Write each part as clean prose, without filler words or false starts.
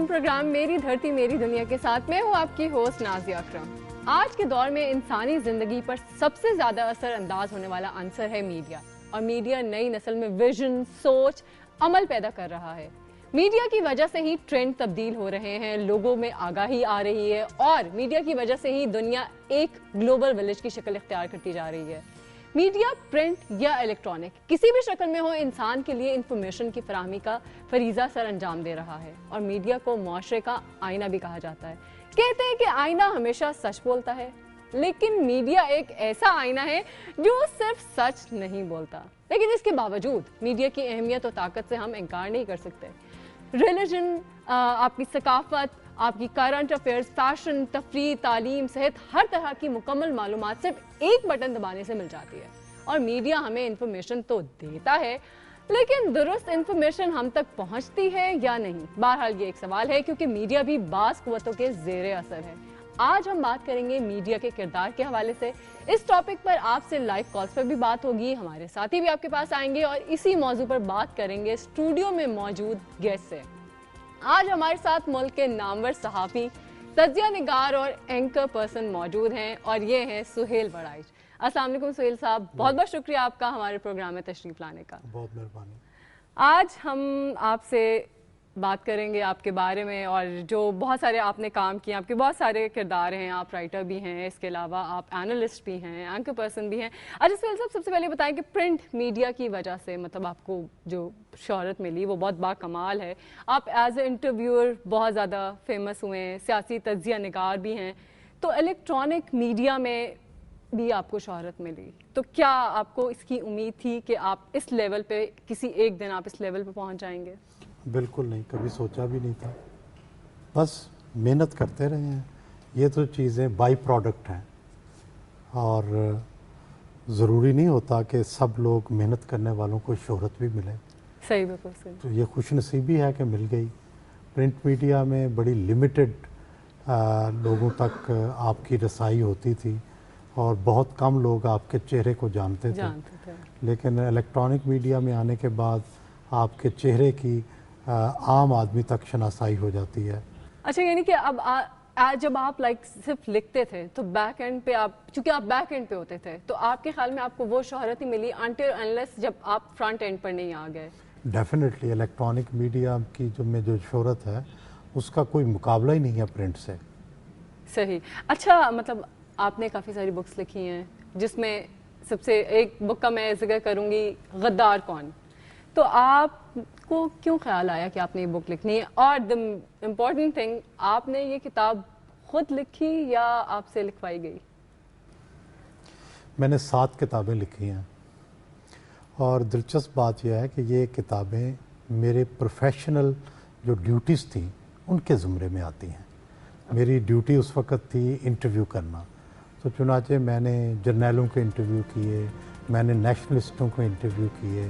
Programme میری دھرتی میری دنیا کے ساتھ میں ہوں آپ کی ہوسٹ نازیہ اکرم۔ آج کے دور میں انسانی زندگی پر سب سے زیادہ اثر انداز ہونے والا عنصر ہے میڈیا، اور میڈیا نئی نسل میں ویژن، سوچ، عمل پیدا کر رہا ہے۔ میڈیا کی وجہ سے ہی ٹرینڈ تبدیل ہو رہے ہیں، لوگوں میں آگاہی آ رہی ہے، اور میڈیا کی وجہ سے ہی دنیا ایک گلوبل ولیج کی شکل اختیار کرتی جا رہی ہے۔ میڈیا پرنٹ یا الیکٹرانک کسی بھی شکل میں ہو، انسان کے لیے انفارمیشن کی فراہمی کا فریضہ سر انجام دے رہا ہے، اور میڈیا کو معاشرے کا آئینہ بھی کہا جاتا ہے۔ کہتے ہیں کہ آئینہ ہمیشہ سچ بولتا ہے، لیکن میڈیا ایک ایسا آئینہ ہے جو صرف سچ نہیں بولتا، لیکن اس کے باوجود میڈیا کی اہمیت اور طاقت سے ہم انکار نہیں کر سکتے۔ ریلیجن، آپ کی ثقافت، آپ کی کرنٹ افیئرز، فیشن، تفریح، تعلیم، صحت، ہر طرح کی مکمل معلومات صرف ایک بٹن دبانے سے مل جاتی ہے۔ اور میڈیا ہمیں انفارمیشن تو دیتا ہے، لیکن درست انفارمیشن ہم تک پہنچتی ہے یا نہیں؟ بہرحال یہ ایک سوال ہے، کیونکہ میڈیا بھی بعض قوتوں کے زیر اثر ہے۔ آج ہم بات کریں گے میڈیا کے کردار کے حوالے سے۔ اس ٹاپک پر آپ سے لائیو کالز پر بھی بات ہوگی، ہمارے ساتھی بھی آپ کے پاس آئیں گے، اور اسی موضوع پر بات کریں گے اسٹوڈیو میں موجود گیسٹ سے۔ آج ہمارے ساتھ ملک کے نامور صحافی، تجزیہ نگار اور اینکر پرسن موجود ہیں، اور یہ ہیں سہیل وڑائچ۔ السلام علیکم سہیل صاحب، بہت بہت شکریہ آپ کا ہمارے پروگرام میں تشریف لانے کا۔ بہت مہربانی۔ آج ہم آپ سے بات کریں گے آپ کے بارے میں، اور جو بہت سارے آپ نے کام کیے، آپ کے بہت سارے کردار ہیں، آپ رائٹر بھی ہیں، اس کے علاوہ آپ اینالسٹ بھی ہیں، اینکر پرسن بھی ہیں۔ اچھا سہیل صاحب، سب سے پہلے بتائیں کہ پرنٹ میڈیا کی وجہ سے مطلب آپ کو جو شہرت ملی وہ بہت باکمال ہے۔ آپ ایز اے انٹرویور بہت زیادہ فیمس ہوئے ہیں، سیاسی تجزیہ نگار بھی ہیں، تو الیکٹرانک میڈیا میں بھی آپ کو شہرت ملی، تو کیا آپ کو اس کی امید تھی کہ آپ اس لیول پہ کسی ایک دن آپ اس لیول پہ پہنچ جائیں گے؟ بالکل نہیں، کبھی سوچا بھی نہیں تھا، بس محنت کرتے رہے ہیں۔ یہ تو چیزیں بائی پروڈکٹ ہیں، اور ضروری نہیں ہوتا کہ سب لوگ محنت کرنے والوں کو شہرت بھی ملے۔ صحیح، بالکل صحیح۔ تو یہ خوش نصیبی ہے کہ مل گئی۔ پرنٹ میڈیا میں بڑی لمیٹڈ لوگوں تک آپ کی رسائی ہوتی تھی، اور بہت کم لوگ آپ کے چہرے کو جانتے تھے، لیکن الیکٹرانک میڈیا میں آنے کے بعد آپ کے چہرے کی عام آدمی تک شناسائی ہو جاتی ہے۔ اچھا، یعنی کہ اب جب آپ صرف لکھتے تھے تو بیک اینڈ پہ چونکہ آپ بیک اینڈ پہ ہوتے تھے، تو آپ کے خیال میں آپ کو وہ شہرت ہی ملی انٹل انلیس جب آپ فرنٹ اینڈ پر نہیں آ گئے؟ ڈیفینیٹلی الیکٹرانک میڈیا کی جو شہرت ہے اس کا کوئی مقابلہ ہی نہیں ہے پرنٹ سے۔ صحیح۔ اچھا، مطلب آپ نے کافی ساری بکس لکھی ہیں، جس میں سب سے ایک بک کا میں ذکر کروں گی، غدار کون۔ تو آپ کو کیوں خیال آیا کہ آپ نے یہ بک لکھنی ہے؟ اور دی امپورٹنٹ تھنگ، آپ نے یہ کتاب خود لکھی یا آپ سے لکھوائی گئی؟ میں نے 7 کتابیں لکھی ہیں، اور دلچسپ بات یہ ہے کہ یہ کتابیں میرے پروفیشنل جو ڈیوٹیز تھیں ان کے زمرے میں آتی ہیں۔ میری ڈیوٹی اس وقت تھی انٹرویو کرنا، تو چنانچہ میں نے جرنیلوں کو انٹرویو کیے، میں نے نیشنلسٹوں کو انٹرویو کیے،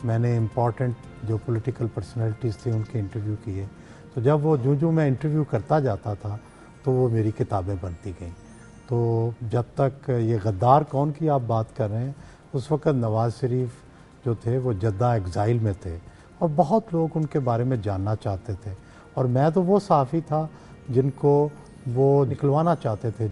میں نے امپورٹنٹ جو پولیٹیکل پرسنالٹیز تھے ان کے انٹرویو کیے۔ تو جب وہ جو میں انٹرویو کرتا جاتا تھا تو وہ میری کتابیں بنتی گئیں۔ تو جب تک یہ غدار کون کی آپ بات کر رہے ہیں، اس وقت نواز شریف جو تھے وہ جدہ ایگزائل میں تھے، اور بہت لوگ ان کے بارے میں جاننا چاہتے تھے، اور میں تو وہ صحافی تھا جن کو وہ نکلوانا چاہتے تھے۔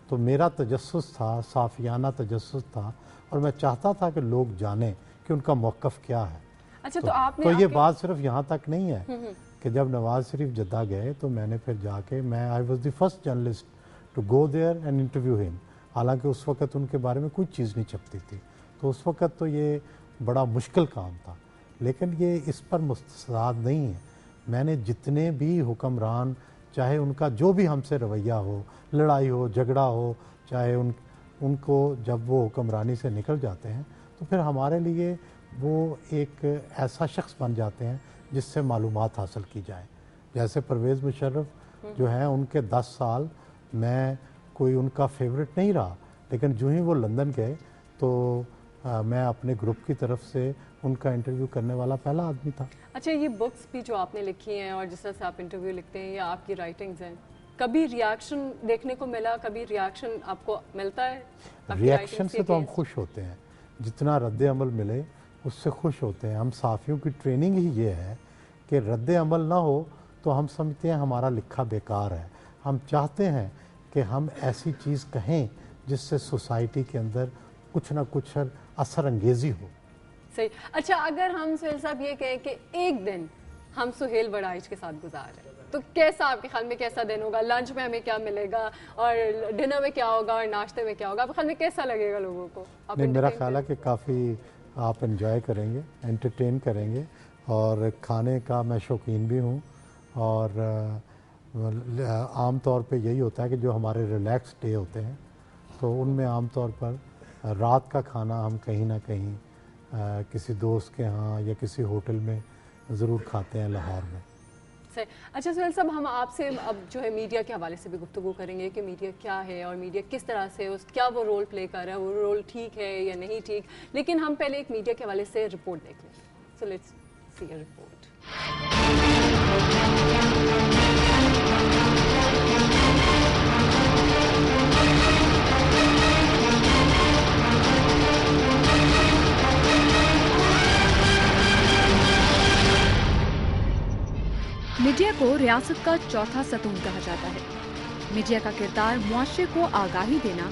تو میرا تجسس تھا، صحافیانہ تجسس تھا، اور میں چاہتا تھا کہ لوگ جانیں کہ ان کا موقف کیا ہے۔ اچھا، تو آپ نے تو یہ بات صرف یہاں تک نہیں ہے کہ جب نواز شریف جدہ گئے تو میں نے پھر جا کے I was the first journalist to go there and interview ہم، حالانکہ اس وقت ان کے بارے میں کوئی چیز نہیں چھپتی تھی۔ تو اس وقت تو یہ بڑا مشکل کام تھا، لیکن یہ اس پر مستعد نہیں ہے۔ میں نے جتنے بھی حکمران، چاہے ان کا جو بھی ہم سے رویہ ہو، لڑائی ہو، جھگڑا ہو، چاہے ان کو جب وہ حکمرانی سے نکل جاتے ہیں تو پھر ہمارے لیے وہ ایک ایسا شخص بن جاتے ہیں جس سے معلومات حاصل کی جائیں۔ جیسے پرویز مشرف جو ہیں، ان کے 10 سال میں کوئی ان کا فیورٹ نہیں رہا، لیکن جو ہی وہ لندن گئے تو میں اپنے گروپ کی طرف سے ان کا انٹرویو کرنے والا پہلا آدمی تھا۔ اچھا، یہ بکس بھی جو آپ نے لکھی ہیں اور جس طرح سے آپ انٹرویو لکھتے ہیں یا آپ کی رائٹنگز ہیں، کبھی ریاکشن دیکھنے کو ملا، کبھی ریاکشن آپ کو ملتا ہے؟ ریاکشن سے تو ہم خوش ہوتے ہیں، جتنا رد عمل ملے اس سے خوش ہوتے ہیں۔ ہم صحافیوں کی ٹریننگ ہی یہ ہے کہ رد عمل نہ ہو تو ہم سمجھتے ہیں ہمارا لکھا بیکار ہے۔ ہم چاہتے ہیں کہ ہم ایسی چیز کہیں جس سے سوسائٹی کے اندر کچھ نہ کچھ اثر انگیزی ہو۔ صحیح۔ اچھا، اگر ہم سہیل صاحب یہ کہیں کہ ایک دن ہم سہیل وڑائچ کے ساتھ گزار رہے ہیں تو کیسا آپ کے خیال میں کیسا دن ہوگا؟ لنچ میں ہمیں کیا ملے گا اور ڈنر میں کیا ہوگا اور ناشتے میں کیا ہوگا؟ آپ کے خیال میں کیسا لگے گا لوگوں کو؟ نہیں، میرا خیال ہے کہ کافی آپ انجوائے کریں گے، انٹرٹین کریں گے، اور کھانے کا میں شوقین بھی ہوں، اور عام طور پہ یہی ہوتا ہے کہ جو ہمارے ریلیکس ڈے ہوتے ہیں تو ان میں عام طور پر رات کا کھانا ہم کہیں نہ کہیں کسی دوست کے ہاں یا کسی ہوٹل میں ضرور کھاتے ہیں لاہور میں۔ اچھا سہیل صاحب، ہم آپ سے اب جو ہے میڈیا کے حوالے سے بھی گفتگو کریں گے کہ میڈیا کیا ہے اور میڈیا کس طرح سے کیا وہ رول پلے کر رہا ہے، وہ رول ٹھیک ہے یا نہیں ٹھیک، لیکن ہم پہلے ایک میڈیا کے حوالے سے رپورٹ دیکھ لیں۔ So let's see a report. Media کو ریاست کا چوتھا ستون کہا جاتا ہے۔ میڈیا کا کردار معاشرے کو آگاہی دینا،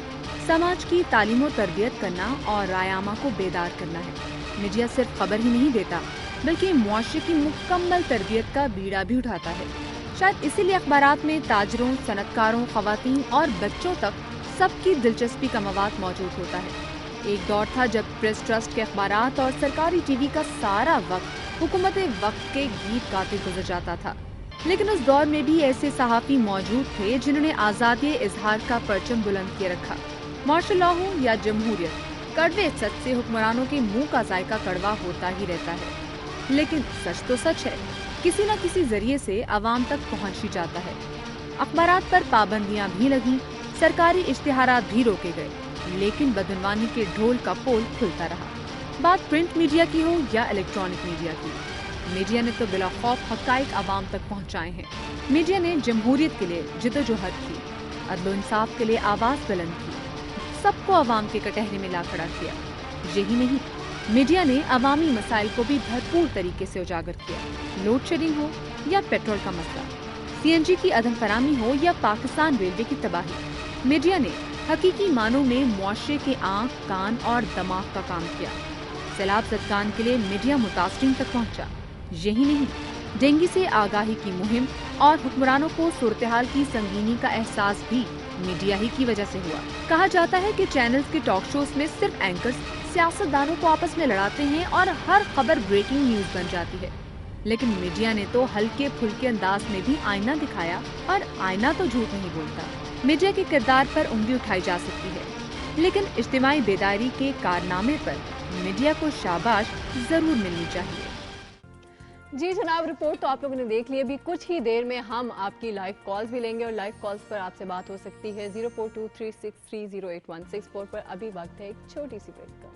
سماج کی تعلیم و تربیت کرنا اور رائے عامہ کو بیدار کرنا ہے۔ میڈیا صرف خبر ہی نہیں دیتا بلکہ معاشرے کی مکمل تربیت کا بیڑا بھی اٹھاتا ہے۔ شاید اسی لیے اخبارات میں تاجروں، صنعت کاروں، خواتین اور بچوں تک سب کی دلچسپی کا مواد موجود ہوتا ہے۔ ایک دور تھا جب پریس ٹرسٹ کے اخبارات اور سرکاری ٹی وی کا سارا وقت حکومت وقت کے گیت گاتے گزر جاتا تھا، لیکن اس دور میں بھی ایسے صحافی موجود تھے جنہوں نے آزادی اظہار کا پرچم بلند کیے رکھا۔ مارشل لاء ہو یا جمہوریت، کڑوے سچ سے حکمرانوں کے منہ کا ذائقہ کڑوا ہوتا ہی رہتا ہے، لیکن سچ تو سچ ہے، کسی نہ کسی ذریعے سے عوام تک پہنچ ہی جاتا ہے۔ اخبارات پر پابندیاں بھی لگیں، سرکاری اشتہارات بھی روکے گئے، لیکن بدعنوانی کے ڈھول کا پول کھلتا رہا۔ بات پرنٹ میڈیا کی ہو یا الیکٹرانک میڈیا کی، میڈیا نے تو بلا خوف حقائق عوام تک پہنچائے ہیں۔ میڈیا نے جمہوریت کے لیے جدوجہد کی، عدل و انصاف کے لیے آواز بلند کی، سب کو عوام کے کٹہرے میں لا کھڑا کیا۔ یہی نہیں، میڈیا نے عوامی مسائل کو بھی بھرپور طریقے سے اجاگر کیا۔ لوڈ شیڈنگ ہو یا پیٹرول کا مسئلہ، سی این جی کی عدم فراہمی ہو یا پاکستان ریلوے کی تباہی، میڈیا نے حقیقی معنوں میں معاشرے کے آنکھ، کان اور دماغ کا کام کیا۔ سیلاب زدگان کے لیے میڈیا متاثرین تک پہنچا۔ یہی نہیں، ڈینگی سے آگاہی کی مہم اور حکمرانوں کو صورتحال کی سنگینی کا احساس بھی میڈیا ہی کی وجہ سے ہوا۔ کہا جاتا ہے کہ چینلز کے ٹاک شوز میں صرف اینکرز سیاستدانوں کو آپس میں لڑاتے ہیں اور ہر خبر بریکنگ نیوز بن جاتی ہے، لیکن میڈیا نے تو ہلکے پھلکے انداز میں بھی آئینہ دکھایا، اور آئینہ تو جھوٹ نہیں بولتا۔ میڈیا کے کردار پر انگلی اٹھائی جا سکتی ہے، لیکن اجتماعی بیداری کے کارنامے پر میڈیا کو شاباش ضرور ملنی چاہیے۔ جی جناب، رپورٹ تو آپ لوگوں نے دیکھ لی۔ ابھی کچھ ہی دیر میں ہم آپ کی لائیو کالز بھی لیں گے، اور لائیو کالز پر آپ سے بات ہو سکتی ہے 0423630816 پر۔ ابھی وقت ہے ایک چھوٹی سی بریک کا۔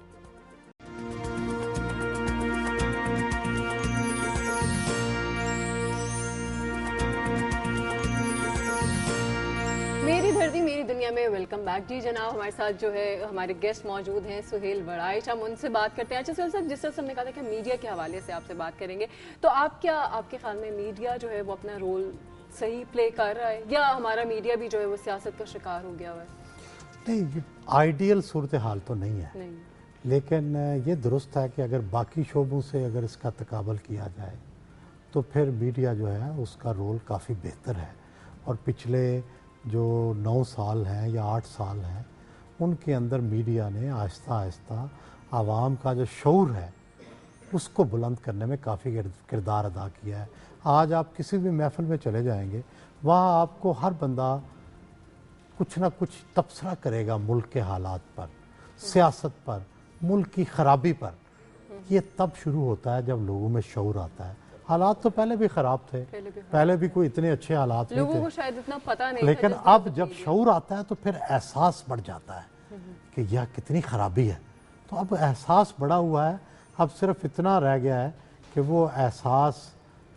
میری دھرتی میری دنیا میں ویلکم بیک۔ جی جناب، ہمارے ساتھ جو ہے ہمارے گیسٹ موجود ہیں سہیل وڑائچ، ہم ان سے بات کرتے ہیں۔ اچھا سہیل صاحب، جس طرح سے ہم نے کہا تھا کہ میڈیا کے حوالے سے آپ سے بات کریں گے، تو آپ کے خیال میں میڈیا جو ہے وہ اپنا رول صحیح پلے کر رہا ہے، یا ہمارا میڈیا بھی جو ہے وہ سیاست کا شکار ہو گیا ہوا ہے؟ نہیں، آئیڈیل صورتحال تو نہیں ہے، لیکن یہ درست ہے کہ اگر باقی شعبوں سے اگر اس کا تقابل کیا جائے تو پھر میڈیا جو ہے اس کا رول کافی بہتر ہے، اور پچھلے جو 9 سال ہیں یا 8 سال ہیں ان کے اندر میڈیا نے آہستہ آہستہ عوام کا جو شعور ہے اس کو بلند کرنے میں کافی کردار ادا کیا ہے۔ آج آپ کسی بھی محفل میں چلے جائیں گے، وہاں آپ کو ہر بندہ کچھ نہ کچھ تبصرہ کرے گا ملک کے حالات پر، سیاست پر، ملک کی خرابی پر۔ یہ تب شروع ہوتا ہے جب لوگوں میں شعور آتا ہے۔ حالات تو پہلے بھی خراب تھے، پہلے بھی کوئی اتنے اچھے حالات نہیں تھے، لوگوں کو شاید اتنا پتہ نہیں، لیکن اب جب شعور آتا ہے تو پھر احساس بڑھ جاتا ہے کہ یہ کتنی خرابی ہے، تو اب احساس بڑا ہوا ہے، اب صرف اتنا رہ گیا ہے کہ وہ احساس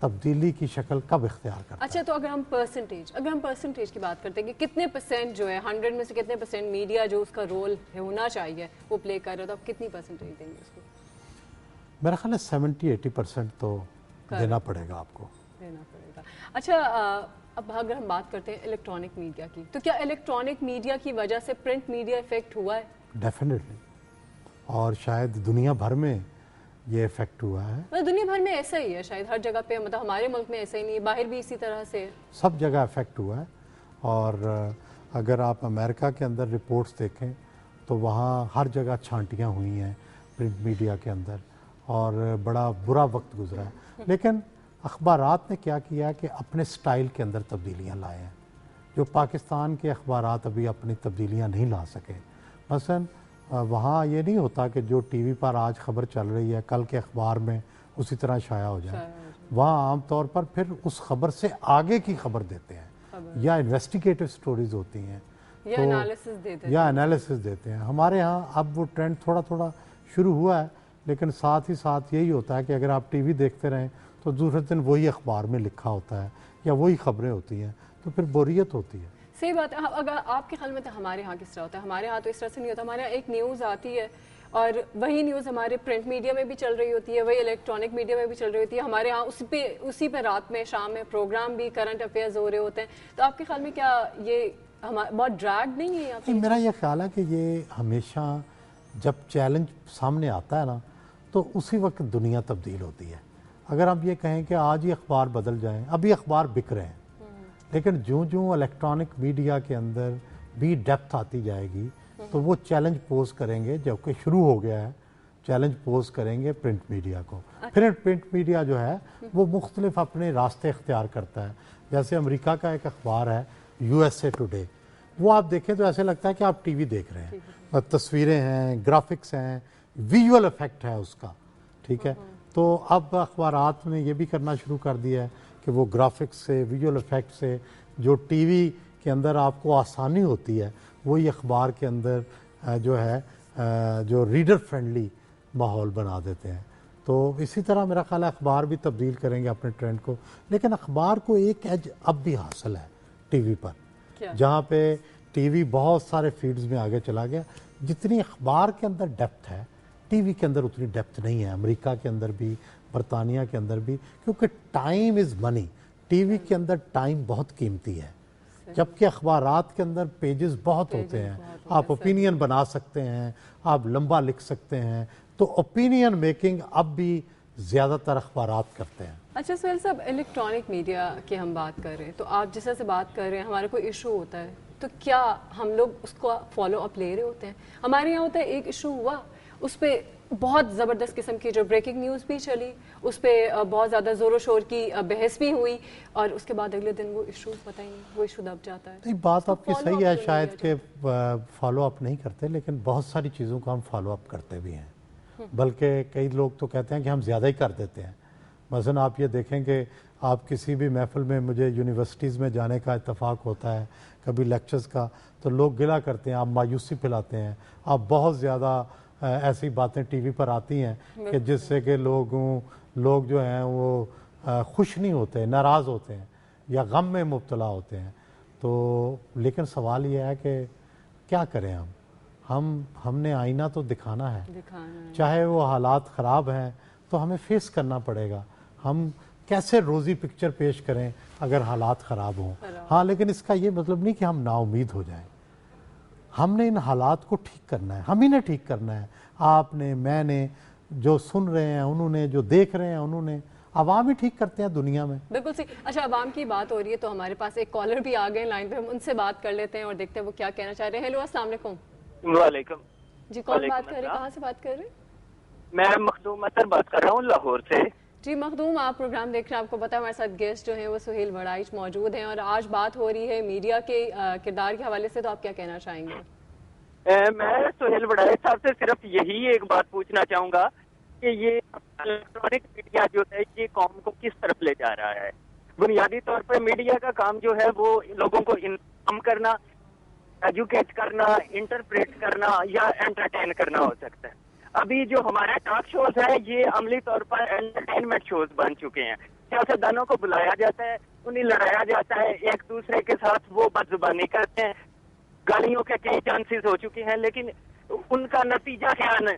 تبدیلی کی شکل کب اختیار کرتا ہے۔ اچھا، تو اگر ہم پرسنٹیج کی بات کرتے ہیں کہ کتنے پرسنٹ جو ہے 100 میں سے کتنے پرسنٹ میڈیا جو اس کا رول ہونا چاہیے وہ پلے کر رہا ہے، تو آپ کتنی پرسنٹیج دیں گے اس کو؟ میرا خیال ہے 70-80% تو دینا پڑے گا آپ کو، دینا پڑے گا۔ اچھا، اب اگر ہم بات کرتے ہیں الیکٹرانک میڈیا کی، تو کیا الیکٹرانک میڈیا کی وجہ سے پرنٹ میڈیا افیکٹ ہوا ہے؟ ڈیفینیٹلی، اور شاید دنیا بھر میں یہ افیکٹ ہوا ہے۔ مطلب دنیا بھر میں ایسا ہی ہے شاید، ہر جگہ پہ، مطلب ہمارے ملک میں ایسا ہی نہیں ہے، باہر بھی اسی طرح سے سب جگہ افیکٹ ہوا ہے، اور اگر آپ امریکہ کے اندر رپورٹس دیکھیں تو وہاں ہر جگہ چھانٹیاں ہوئی ہیں پرنٹ میڈیا کے اندر، اور بڑا برا وقت گزرا ہے۔ لیکن اخبارات نے کیا کیا ہے کہ اپنے سٹائل کے اندر تبدیلیاں لائے ہیں، جو پاکستان کے اخبارات ابھی اپنی تبدیلیاں نہیں لا سکے۔ مثلاً وہاں یہ نہیں ہوتا کہ جو ٹی وی پر آج خبر چل رہی ہے کل کے اخبار میں اسی طرح شائع ہو جائے، وہاں عام طور پر پھر اس خبر سے آگے کی خبر دیتے ہیں، یا انویسٹیگیٹو سٹوریز ہوتی ہیں، یا انالیسس دیتے ہیں۔ ہمارے ہاں اب وہ ٹرینڈ تھوڑا تھوڑا شروع ہوا ہے، لیکن ساتھ ہی ساتھ یہی ہوتا ہے کہ اگر آپ ٹی وی دیکھتے رہیں تو دوسرے دن وہی اخبار میں لکھا ہوتا ہے یا وہی خبریں ہوتی ہیں، تو پھر بوریت ہوتی ہے۔ صحیح بات ہے۔ اگر آپ کے خیال میں تو ہمارے ہاں کس طرح ہوتا ہے؟ ہمارے ہاں تو اس طرح سے نہیں ہوتا، ہمارے یہاں ایک نیوز آتی ہے اور وہی نیوز ہمارے پرنٹ میڈیا میں بھی چل رہی ہوتی ہے، وہی الیکٹرانک میڈیا میں بھی چل رہی ہوتی ہے، ہمارے ہاں اسی پہ رات میں شام میں پروگرام بھی کرنٹ افیئرز ہو رہے ہوتے ہیں۔ تو آپ کے خیال میں کیا یہ بہت ڈریگ نہیں ہے یہاں پہ؟ میرا یہ خیال ہے کہ یہ ہمیشہ جب چیلنج سامنے آتا ہے نا تو اسی وقت دنیا تبدیل ہوتی ہے۔ اگر ہم یہ کہیں کہ آج ہی اخبار بدل جائیں، ابھی اخبار بک رہے ہیں، لیکن جوں الیکٹرانک میڈیا کے اندر بھی ڈیپتھ آتی جائے گی تو وہ چیلنج پوز کریں گے، جب کہ شروع ہو گیا ہے چیلنج پوز کریں گے پرنٹ میڈیا کو۔ پھر پرنٹ میڈیا جو ہے وہ مختلف اپنے راستے اختیار کرتا ہے۔ جیسے امریکہ کا ایک اخبار ہے USA ٹوڈے، وہ آپ دیکھیں تو ایسے لگتا ہے کہ آپ ٹی وی دیکھ رہے ہیں، تصویریں ہیں، گرافکس ہیں، ویژول افیکٹ ہے اس کا، ٹھیک ہے۔ تو اب اخبارات نے یہ بھی کرنا شروع کر دیا ہے کہ وہ گرافکس سے، ویژول افیکٹ سے جو ٹی وی کے اندر آپ کو آسانی ہوتی ہے وہی اخبار کے اندر جو ہے جو ریڈر فرینڈلی ماحول بنا دیتے ہیں۔ تو اسی طرح میرا خیال ہے اخبار بھی تبدیل کریں گے اپنے ٹرینڈ کو، لیکن اخبار کو ایک ایج اب بھی حاصل ہے ٹی وی پر، جہاں پہ ٹی وی بہت سارے فیلڈز میں آگے چلا گیا۔ جتنی اخبار کے اندر ڈیپتھ ہے ٹی وی کے اندر اتنی ڈیپتھ نہیں ہے، امریکہ کے اندر بھی، برطانیہ کے اندر بھی، کیونکہ time is money. T V کے اندر ٹائم بہت قیمتی ہے، جبکہ اخبارات کے اندر پیجز بہت ہوتے ہیں، آپ اوپینین بنا سکتے ہیں، آپ لمبا لکھ سکتے ہیں، تو اوپینین میکنگ اب بھی زیادہ تر اخبارات کرتے ہیں۔ اچھا سہیل صاحب، الیکٹرانک میڈیا کی ہم بات کر رہے ہیں، تو آپ جس طرح سے بات کر رہے ہیں ہمارا کوئی ایشو ہوتا ہے تو کیا ہم لوگ اس کو فالو اپ لے رہے ہوتے ہیں؟ ہمارے یہاں ہوتا ہے ایک ایشو ہوا، اس پہ بہت زبردست قسم کی جو بریکنگ نیوز بھی چلی، اس پہ بہت زیادہ زور و شور کی بحث بھی ہوئی، اور اس کے بعد اگلے دن وہ ایشو پتہ ہی نہیں، وہ ایشو دب جاتا ہے۔ نہیں، بات آپ کی صحیح ہے شاید کہ فالو اپ نہیں کرتے، لیکن بہت ساری چیزوں کو ہم فالو اپ کرتے بھی ہیں، بلکہ کئی لوگ تو کہتے ہیں کہ ہم زیادہ ہی کر دیتے ہیں۔ مثلاً آپ یہ دیکھیں کہ آپ کسی بھی محفل میں، مجھے یونیورسٹیز میں جانے کا اتفاق ہوتا ہے کبھی لیکچرز کا، تو لوگ گلا کرتے ہیں، آپ مایوسی پھیلاتے ہیں، آپ بہت زیادہ ایسی باتیں ٹی وی پر آتی ہیں کہ جس سے کہ لوگ جو ہیں وہ خوش نہیں ہوتے، ناراض ہوتے ہیں یا غم میں مبتلا ہوتے ہیں۔ تو لیکن سوال یہ ہے کہ کیا کریں ہم نے آئینہ تو دکھانا ہے، چاہے وہ حالات خراب ہیں تو ہمیں فیس کرنا پڑے گا۔ ہم کیسے روزی پکچر پیش کریں اگر حالات خراب ہوں؟ ہاں، لیکن اس کا یہ مطلب نہیں کہ ہم نا امید ہو جائیں۔ ہم نے ان حالات کو ٹھیک کرنا ہے، ہم ہی نے ٹھیک کرنا ہے، آپ نے، میں نے، جو سن رہے ہیں انہوں نے، جو دیکھ رہے ہیں انہوں نے، عوام ہی ٹھیک کرتے ہیں دنیا میں۔ بالکل صحیح۔ اچھا، عوام کی بات ہو رہی ہے تو ہمارے پاس ایک کالر بھی آ گئے لائن پہ، ہم ان سے بات کر لیتے ہیں اور دیکھتے ہیں وہ کیا کہنا چاہ رہے ہیں۔ ہیلو، السلام علیکم۔ وعلیکم۔ جی، کون بات کر رہے ہیں؟ کہاں سے بات کر رہے ہیں؟ میں مخدوم اطہر بات کر رہا ہوں لاہور سے۔ جی مخدوم، آپ پروگرام دیکھ رہے ہیں، آپ کو پتا ہے ہمارے ساتھ گیسٹ جو ہیں وہ سہیل بڑائچ موجود ہیں، اور آج بات ہو رہی ہے میڈیا کے کردار کے حوالے سے، تو آپ کیا کہنا چاہیں گے؟ میں سہیل بڑائچ صاحب سے صرف یہی ایک بات پوچھنا چاہوں گا کہ یہ الیکٹرانک میڈیا جو ہے یہ قوم کو کس طرف لے جا رہا ہے؟ بنیادی طور پر میڈیا کا کام جو ہے وہ لوگوں کو انفارم کرنا، ایجوکیٹ کرنا، انٹرپریٹ کرنا یا انٹرٹین کرنا ہو سکتا ہے۔ ابھی جو ہمارے ٹاک شوز ہیں یہ عملی طور پر انٹرٹینمنٹ شوز بن چکے ہیں. سیاستدانوں کو بلایا جاتا ہے, انہیں لڑایا جاتا ہے, ایک دوسرے کے ساتھ وہ بدزبانی کرتے ہیں, گالیوں کے کئی چانسز ہو چکے ہیں, لیکن ان کا نتیجہ کیا ہے؟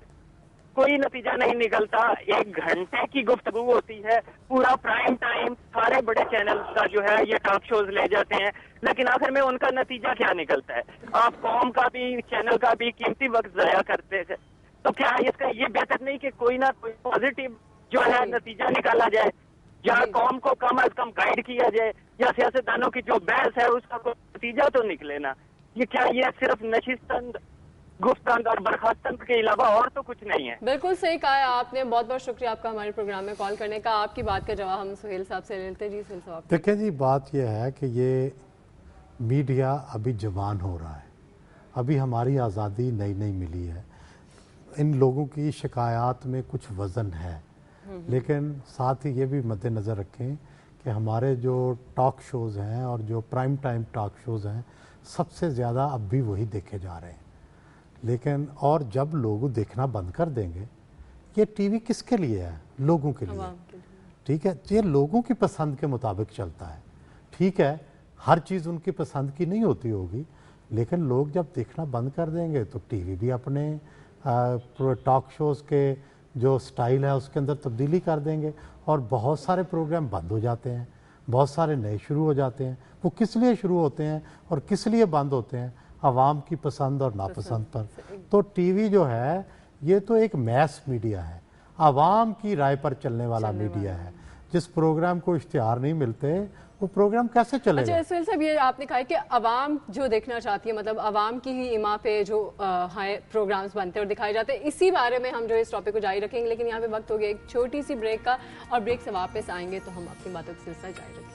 کوئی نتیجہ نہیں نکلتا. 1 گھنٹے کی گفتگو ہوتی ہے, پورا پرائم ٹائم سارے بڑے چینل کا جو ہے یہ ٹاک شوز لے جاتے ہیں, لیکن آخر میں ان کا نتیجہ کیا نکلتا ہے؟ آپ قوم کا بھی چینل کا بھی قیمتی وقت ضائع کرتے تھے. تو کیا اس کا یہ بہتر نہیں کہ کوئی نہ کوئی پازیٹیو جو ہے نتیجہ نکالا جائے, یا قوم کو کم از کم گائیڈ کیا جائے, یا سیاستدانوں کی جو بحث ہے اس کا کوئی نتیجہ تو نکلے نا. یہ کیا یہ صرف نشستند گفتند اور برخاستند کے علاوہ اور تو کچھ نہیں ہے؟ بالکل صحیح کہا ہے آپ نے. بہت بہت شکریہ آپ کا ہمارے پروگرام میں کال کرنے کا. آپ کی بات کا جواب ہم سہیل صاحب سے لیتے. جی سہیل صاحب. دیکھیں جی, بات یہ ہے کہ یہ میڈیا ابھی جوان ہو رہا ہے, ابھی ہماری آزادی نئی نئی ملی ہے, ان لوگوں کی شکایات میں کچھ وزن ہے, لیکن ساتھ ہی یہ بھی مد نظر رکھیں کہ ہمارے جو ٹاک شوز ہیں اور جو پرائم ٹائم ٹاک شوز ہیں سب سے زیادہ اب بھی وہی دیکھے جا رہے ہیں. لیکن اور جب لوگ دیکھنا بند کر دیں گے, یہ ٹی وی کس کے لیے ہے؟ لوگوں کے لیے. ٹھیک ہے, یہ لوگوں کی پسند کے مطابق چلتا ہے. ٹھیک ہے, ہر چیز ان کی پسند کی نہیں ہوتی ہوگی, لیکن لوگ جب دیکھنا بند کر دیں گے تو ٹی وی بھی اپنے ٹاک شوز کے جو سٹائل ہے اس کے اندر تبدیلی کر دیں گے, اور بہت سارے پروگرام بند ہو جاتے ہیں, بہت سارے نئے شروع ہو جاتے ہیں. وہ کس لیے شروع ہوتے ہیں اور کس لیے بند ہوتے ہیں؟ عوام کی پسند اور ناپسند پر. تو ٹی وی جو ہے یہ تو ایک میس میڈیا ہے, عوام کی رائے پر چلنے والا میڈیا ہے. جس پروگرام کو اشتہار نہیں ملتے وہ پروگرام کیسے چلے گا؟ اچھا سہیل صاحب, یہ آپ نے کہا کہ عوام جو دیکھنا چاہتی ہے, مطلب عوام کی ہی ایما پہ جو پروگرامز بنتے اور دکھائے جاتے ہیں, اسی بارے میں ہم جو اس ٹاپک کو جاری رکھیں گے. لیکن یہاں پہ وقت ہو گیا ایک چھوٹی سی بریک کا, اور بریک سے واپس آئیں گے تو ہم اپنی باتوں کا سلسلہ جاری رکھیں گے.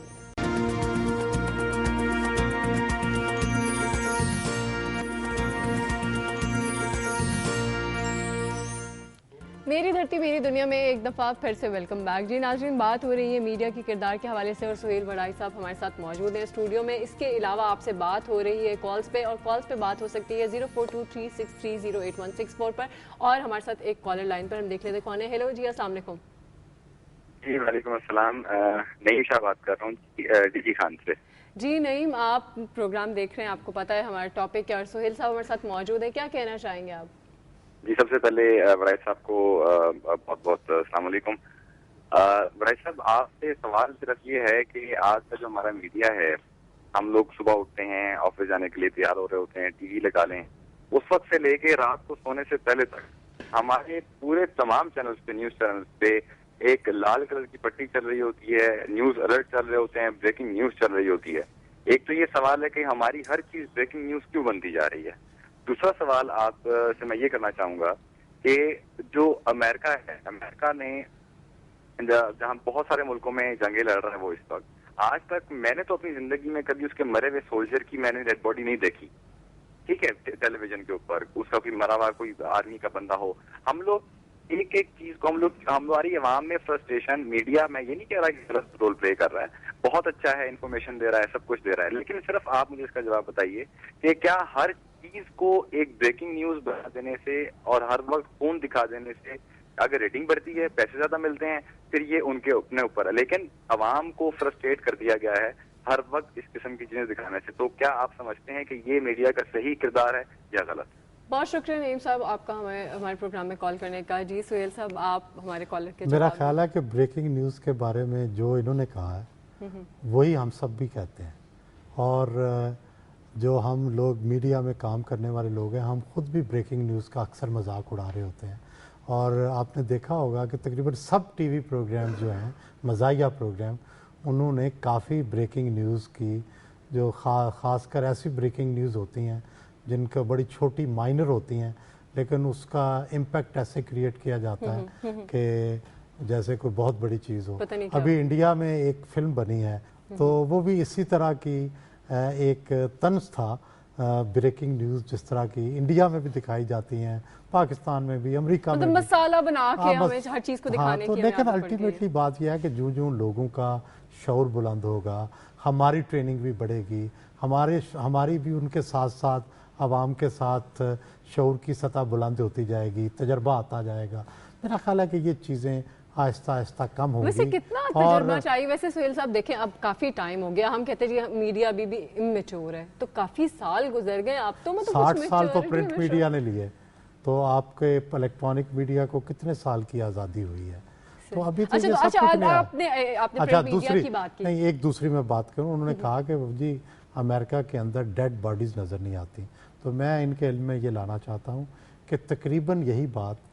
میری دھرتی میری دنیا میں ایک دفعہ پھر سے ویلکم بیک. جی ناظرین, بات ہو رہی ہے میڈیا کی کردار کے حوالے سے, اور سہیل بڑائی صاحب ہمارے ساتھ موجود ہیں اسٹوڈیو میں. اس کے علاوہ آپ سے بات ہو رہی ہے کالز پہ, اور کالز پہ بات ہو سکتی ہے 0423630864 پر, اور ہمارے ساتھ ایک کالر لائن پر, ہم دیکھ لیتے کون ہے. ہیلو جی, السلام علیکم. جی وعلیکم السلام, نعیم شاہ بات کر رہا ہوں ڈی جی خان سے. جی نعیم, آپ پروگرام دیکھ رہے ہیں, آپ کو پتا ہے ہمارا ٹاپک کیا, اور سہیل صاحب ہمارے ساتھ موجود ہیں. کیا کہنا چاہیں گے آپ؟ جی سب سے پہلے ورائی صاحب کو بہت بہت السلام علیکم. ورائی صاحب, آپ سے سوال صرف یہ ہے کہ آج کا جو ہمارا میڈیا ہے, ہم لوگ صبح اٹھتے ہیں, آفس جانے کے لیے تیار ہو رہے ہوتے ہیں, ٹی وی لگا لیں, اس وقت سے لے کے رات کو سونے سے پہلے تک ہمارے پورے تمام چینلز پہ, نیوز چینلز پہ ایک لال کلر کی پٹی چل رہی ہوتی ہے, نیوز الرٹ چل رہے ہوتے ہیں, بریکنگ نیوز چل رہی ہوتی ہے. ایک تو یہ سوال ہے کہ ہماری ہر چیز بریکنگ نیوز کیوں بنتی جا رہی ہے. دوسرا سوال آپ سے میں یہ کرنا چاہوں گا کہ جو امریکہ ہے, امریکہ نے جہاں بہت سارے ملکوں میں جنگیں لڑ رہا ہے وہ اس وقت, آج تک میں نے تو اپنی زندگی میں کبھی اس کے مرے ہوئے سولجر کی میں نے ڈیڈ باڈی نہیں دیکھی. ٹھیک ہے, ٹیلی ویژن کے اوپر اس کا کوئی مرا ہوا کوئی آرمی کا بندہ ہو. ہم لوگ ایک ایک چیز کو ہماری عوام میں فرسٹریشن, میڈیا میں یہ نہیں کہہ رہا کہ غلط رول پلے کر رہا ہے, بہت اچھا ہے, انفارمیشن دے رہا ہے, سب کچھ دے رہا ہے, لیکن صرف آپ مجھے اس کا جواب بتائیے کہ کیا ہر چیز کو ایک بریکنگ نیوز بنا دینے سے اور ہر وقت فون دکھا دینے سے اگر ریٹنگ بڑھتی ہے, پیسے زیادہ ملتے ہیں, پھر یہ ان کے اپنے اوپر ہے, لیکن عوام کو فرسٹریٹ کر دیا گیا ہے ہر وقت اس قسم کی چیزیں دکھانے سے. تو کیا آپ سمجھتے ہیں کہ یہ میڈیا کا صحیح کردار ہے یا غلط؟ بہت شکریہ نعیم صاحب آپ کا ہمارے پروگرام میں کال کرنے کا. جی سہیل صاحب, آپ ہمارے کالر کے میرا خیال ہے کہ بریکنگ نیوز کے بارے میں جو انہوں نے کہا ہے وہی ہم سب بھی کہتے ہیں, اور جو ہم لوگ میڈیا میں کام کرنے والے لوگ ہیں, ہم خود بھی بریکنگ نیوز کا اکثر مذاق اڑا رہے ہوتے ہیں. اور آپ نے دیکھا ہوگا کہ تقریباً سب ٹی وی پروگرام جو ہیں, مزاحیہ پروگرام, انہوں نے کافی بریکنگ نیوز کی, جو خاص کر ایسی بریکنگ نیوز ہوتی ہیں جن کا بڑی چھوٹی مائنر ہوتی ہیں, لیکن اس کا امپیکٹ ایسے کریٹ کیا جاتا ہے کہ جیسے کوئی بہت بڑی چیز ہو. ابھی انڈیا میں ایک فلم بنی ہے, تو وہ بھی اسی طرح کی ایک طنز تھا, بریکنگ نیوز جس طرح کی انڈیا میں بھی دکھائی جاتی ہیں, پاکستان میں بھی, امریکہ میں بھی, مسالہ بنا کے ہمیں ہر چیز کو دکھانے کی. لیکن الٹیمیٹلی بات یہ ہے کہ جو لوگوں کا شعور بلند ہوگا, ہماری ٹریننگ بھی بڑھے گی, ہماری بھی ان کے ساتھ ساتھ عوام کے ساتھ شعور کی سطح بلند ہوتی جائے گی، تجربہ آتا جائے گا. میرا خیال ہے کہ یہ چیزیں آہستہ آہستہ کم ہوں ویسے گی. کتنا تجربہ چاہیے ویسے سہیل صاحب؟ دیکھیں اب کافی ٹائم ہو گیا، ہم کہتے ہیں جی میڈیا ابھی بھی امیچور ہے، تو کافی سال گزر گئے، اب تو مطلب 60 سال تو پرنٹ میڈیا نے لیے، تو آپ کے الیکٹرانک میڈیا کو کتنے سال کی آزادی ہوئی ہے؟ تو ابھی تو یہ سب کچھ نہیں ہے. اچھا دوسری نہیں، ایک دوسری میں بات کروں، انہوں نے کہا کہ جی امریکہ کے اندر ڈیڈ باڈیز نظر نہیں آتی، تو میں ان کے علم میں یہ لانا چاہتا ہوں کہ تقریباً یہی بات